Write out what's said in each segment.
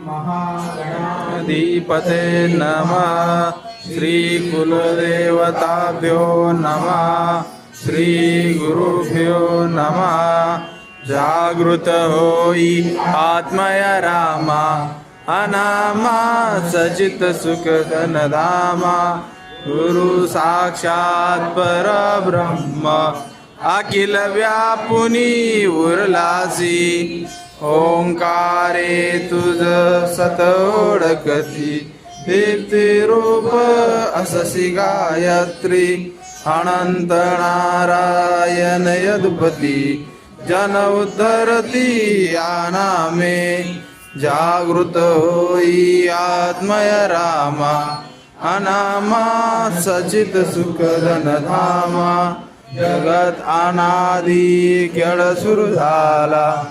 महागणाधिपते नमः। श्री कुलदेवताभ्यो नमः। श्री गुरुभ्यो नमः। जागृत होई आत्मय रामा, अनामा सचित सुख धनधामा। गुरु साक्षात परब्रह्म, अखिल व्यापुनी उरलासी। ओंकारे तुझ सत ओळखती, दीप्ती रूप अससी गायत्री। अनंत नारायण यदुपती, जन उद्धरती या नामे। जागृत होई आत्मय रामा, अनामा सचित सुख धनधामा। जगत अनादि केळ सुरू झाला,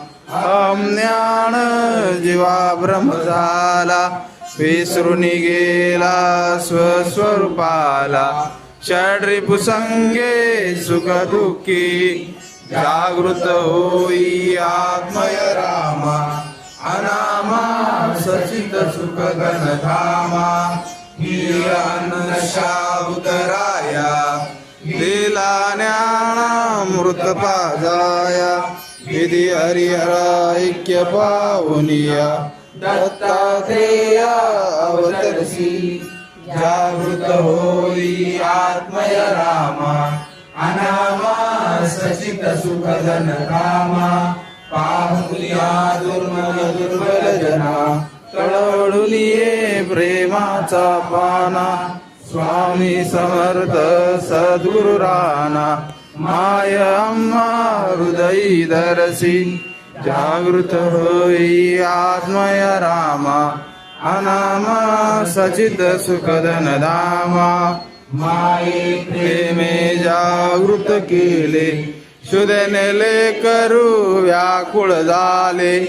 ज्ञान जीवा ब्रह्म झाला। विसरून गेला स्वस्वरूपाला, षड्रिपुसंगे सुख दुःखी। जागृत होई आत्मय रामा, अनामा सचित सुख धनधामा। उतराया दिला ज्ञानामृत पाजाया। विधी हरिहर ऐक्य पावनिया, दत्तात्रेय अवतरसी। जागृत होई आत्मय रामा, अनामा सचित सुख धनधामा। पाहुनिया दुर्मल दुर्बल जना, तळवळून ये प्रेमाचा पाना। स्वामी समर्थ सद्गुरु राणा, माय अम्मा हृदयी धरसी। जागृत होई आत्मय रामा, अनामा सचित सुख धनधामा। माये प्रेमे जागृत केले, शुद्धनेले करू व्याकुळ झाले।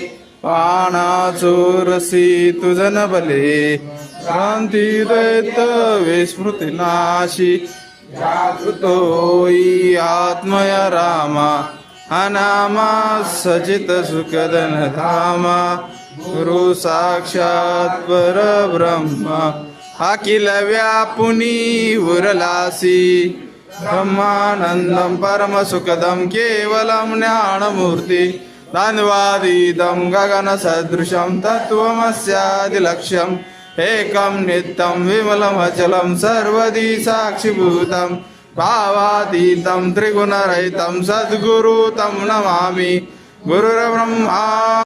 पाना चोरसी तुझन बले, क्रांती दैत विस्मृती नाशी। जागृत होई आत्मय रामा, अनामा सचित सुख धनधामा। गुरु साक्षात परब्रह्म, अखिल व्यापुनी उरलासी। ब्रह्मानंदं परमसुखदं केवलं ज्ञानमूर्ति। द्वन्द्वातीतं गगनसदृशं तत्त्वमस्यादिलक्ष्यम्। एकं नित्यं विमलमचलं सर्वदी साक्षिभूतं। भावातीतं त्रिगुणरहितं सद्गुरु तं नमामि। गुरुर्ब्रह्मा